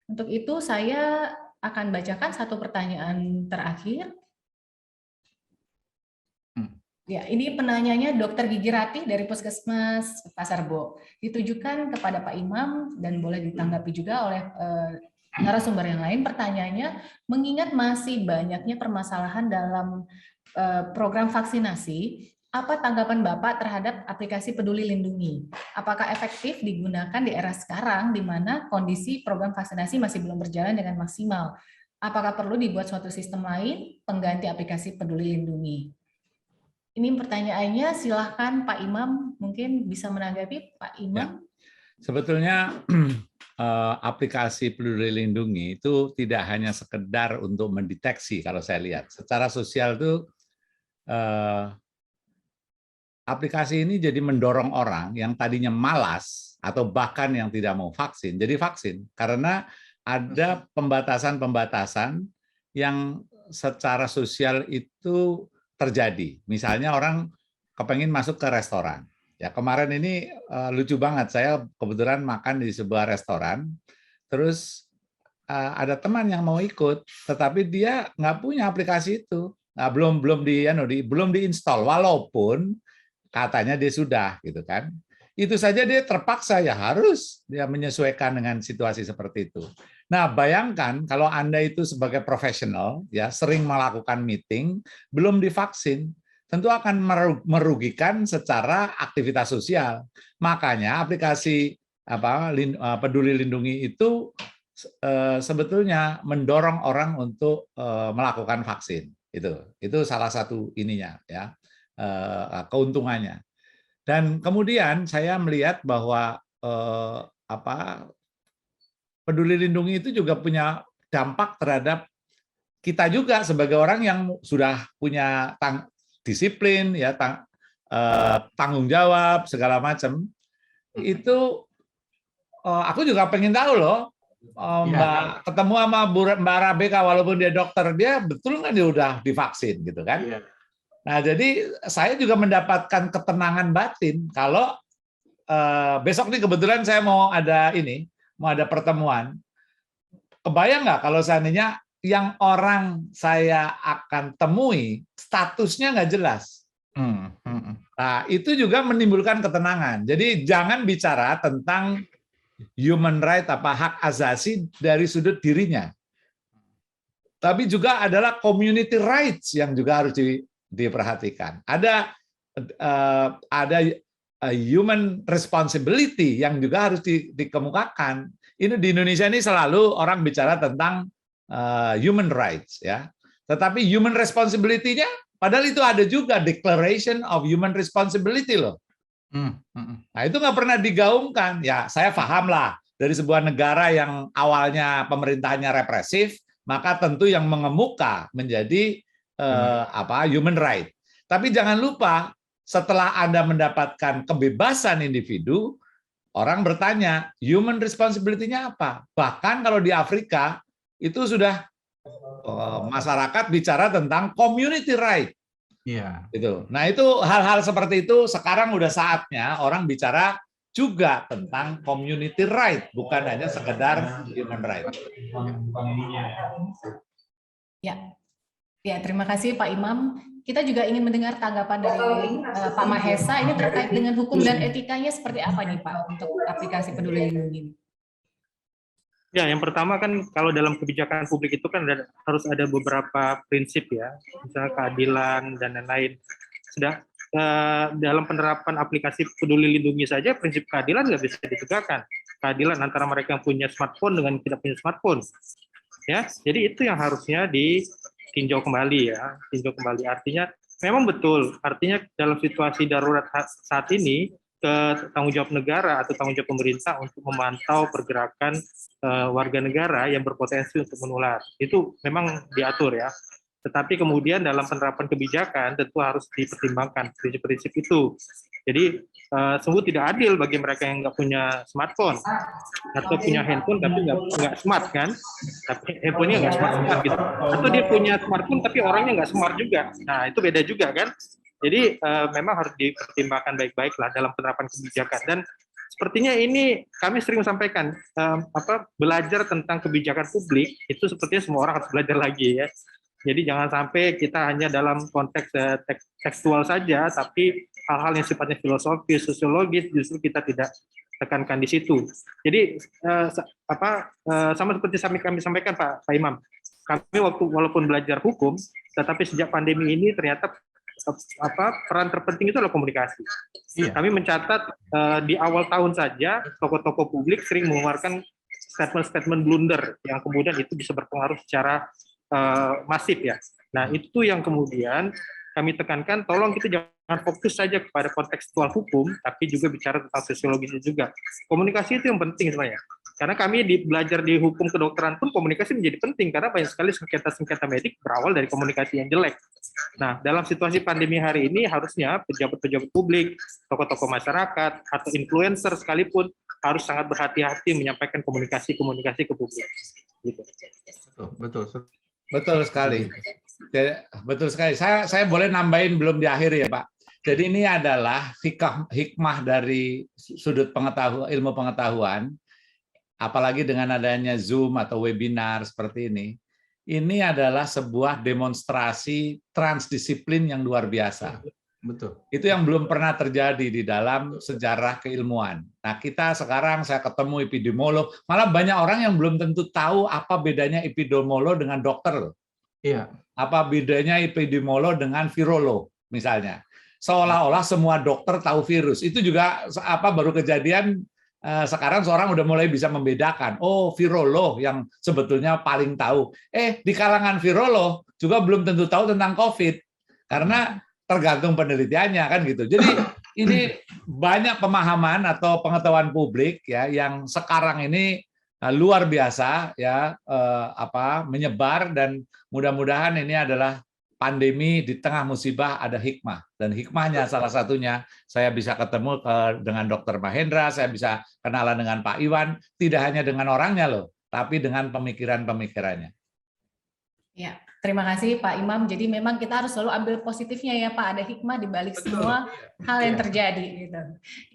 Untuk itu saya akan bacakan satu pertanyaan terakhir. Ya, ini penanyanya Dr. Gigi Ratih dari Puskesmas Pasar Bo. Ditujukan kepada Pak Imam dan boleh ditanggapi juga oleh narasumber yang lain. Pertanyaannya, mengingat masih banyaknya permasalahan dalam program vaksinasi, apa tanggapan Bapak terhadap aplikasi Peduli Lindungi? Apakah efektif digunakan di era sekarang di mana kondisi program vaksinasi masih belum berjalan dengan maksimal? Apakah perlu dibuat suatu sistem lain pengganti aplikasi Peduli Lindungi? Ini pertanyaannya, silahkan Pak Imam mungkin bisa menanggapi, Pak Imam. Ya. Sebetulnya aplikasi Peduli Lindungi itu tidak hanya sekedar untuk mendeteksi kalau saya lihat. Secara sosial itu aplikasi ini jadi mendorong orang yang tadinya malas atau bahkan yang tidak mau vaksin, jadi vaksin. Karena ada pembatasan-pembatasan yang secara sosial itu terjadi. Misalnya orang kepengen masuk ke restoran. Ya, kemarin ini lucu banget, saya kebetulan makan di sebuah restoran, terus ada teman yang mau ikut, tetapi dia nggak punya aplikasi itu. Nah, belum diinstal, walaupun katanya dia sudah, gitu kan. Itu saja dia terpaksa ya harus dia menyesuaikan dengan situasi seperti itu. Nah, bayangkan kalau Anda itu sebagai profesional ya sering melakukan meeting, belum divaksin, tentu akan merugikan secara aktivitas sosial. Makanya aplikasi Peduli Lindungi itu sebetulnya mendorong orang untuk melakukan vaksin. Itu salah satu ininya ya, keuntungannya. Dan kemudian saya melihat bahwa Peduli Lindungi itu juga punya dampak terhadap kita juga sebagai orang yang sudah punya disiplin, ya tanggung jawab segala macam. Itu aku juga pengen tahu loh, Mbak ketemu sama Mbak Rabeka walaupun dia dokter, dia betul nggak dia udah divaksin gitu kan? Nah, jadi saya juga mendapatkan ketenangan batin kalau besok nih kebetulan saya mau ada pertemuan. Kebayang nggak kalau seandainya yang orang saya akan temui statusnya nggak jelas? Nah, itu juga menimbulkan ketenangan. Jadi jangan bicara tentang human right hak asasi dari sudut dirinya, tapi juga adalah community rights yang juga harus diperhatikan. Ada human responsibility yang juga harus dikemukakan. Ini di Indonesia ini selalu orang bicara tentang human rights ya. Tetapi human responsibility-nya padahal itu ada juga Declaration of Human Responsibility loh. Nah, itu nggak pernah digaungkan. Ya, saya paham lah dari sebuah negara yang awalnya pemerintahnya represif, maka tentu yang mengemuka menjadi human right. Tapi jangan lupa setelah Anda mendapatkan kebebasan individu, orang bertanya, human responsibility-nya apa? Bahkan kalau di Afrika, itu sudah masyarakat bicara tentang community right. Iya. Gitu. Nah, itu hal-hal seperti itu sekarang udah saatnya orang bicara juga tentang community right, bukan hanya sekedar human right. Ya, terima kasih Pak Imam. Kita juga ingin mendengar tanggapan dari Pak Mahesa. Ini terkait dengan hukum dan etikanya seperti apa nih Pak untuk aplikasi Peduli Lindungi ini? Ya, yang pertama kan kalau dalam kebijakan publik itu kan harus ada beberapa prinsip ya, misalnya keadilan dan lain-lain. Sudah dalam penerapan aplikasi Peduli Lindungi saja prinsip keadilan nggak bisa ditegakkan. Keadilan antara mereka yang punya smartphone dengan tidak punya smartphone. Ya, jadi itu yang harusnya ditinjau kembali ya, tinjau kembali. Artinya memang betul, artinya dalam situasi darurat saat ini tanggung jawab negara atau tanggung jawab pemerintah untuk memantau pergerakan warga negara yang berpotensi untuk menular. Itu memang diatur ya. Tetapi kemudian dalam penerapan kebijakan tentu harus dipertimbangkan prinsip-prinsip itu. Jadi sungguh tidak adil bagi mereka yang nggak punya smartphone atau punya handphone tapi nggak smart kan, tapi handphonenya nggak smart gitu. Atau dia punya smartphone tapi orangnya nggak smart juga. Nah itu beda juga kan. Jadi memang harus dipertimbangkan baik-baik lah dalam penerapan kebijakan. Dan sepertinya ini kami sering sampaikan belajar tentang kebijakan publik itu sepertinya semua orang harus belajar lagi ya. Jadi jangan sampai kita hanya dalam konteks tekstual saja, tapi hal-hal yang sifatnya filosofis, sosiologis justru kita tidak tekankan di situ. Jadi sama seperti kami sampaikan Pak Imam, kami walaupun belajar hukum, tetapi sejak pandemi ini ternyata peran terpenting itu adalah komunikasi. Iya. Kami mencatat di awal tahun saja tokoh-tokoh publik sering mengeluarkan statement-statement blunder yang kemudian itu bisa berpengaruh secara masif ya. Nah itu yang kemudian kami tekankan, tolong kita jangan fokus saja kepada kontekstual hukum, tapi juga bicara tentang sosiologisnya juga. Komunikasi itu yang penting sebenarnya. Karena kami belajar di hukum kedokteran pun komunikasi menjadi penting, karena banyak sekali sengketa-sengketa medik berawal dari komunikasi yang jelek. Nah, dalam situasi pandemi hari ini harusnya pejabat-pejabat publik, tokoh-tokoh masyarakat, atau influencer sekalipun harus sangat berhati-hati menyampaikan komunikasi-komunikasi ke publik. Gitu. Betul sekali. Betul sekali. Saya boleh nambahin belum di akhir ya Pak. Jadi ini adalah hikmah dari sudut ilmu pengetahuan, apalagi dengan adanya Zoom atau webinar seperti ini. Ini adalah sebuah demonstrasi transdisiplin yang luar biasa. Betul. Itu yang belum pernah terjadi di dalam sejarah keilmuan. Nah, kita sekarang saya ketemu epidemiolog, malah banyak orang yang belum tentu tahu apa bedanya epidemiolog dengan dokter loh. Iya. Apa bedanya epidemiolog dengan virolog misalnya. Seolah-olah semua dokter tahu virus. Itu juga baru kejadian sekarang seorang udah mulai bisa membedakan. Oh, virolog yang sebetulnya paling tahu. Di kalangan virolog juga belum tentu tahu tentang COVID. Karena tergantung penelitiannya kan gitu. Jadi ini banyak pemahaman atau pengetahuan publik ya yang sekarang ini luar biasa ya menyebar, dan mudah-mudahan ini adalah pandemi di tengah musibah ada hikmah, dan hikmahnya salah satunya saya bisa ketemu dengan Dr. Mahendra, saya bisa kenalan dengan Pak Iwan, tidak hanya dengan orangnya loh, tapi dengan pemikiran-pemikirannya. Ya, terima kasih Pak Imam. Jadi memang kita harus selalu ambil positifnya ya Pak, ada hikmah di balik semua hal yang terjadi gitu.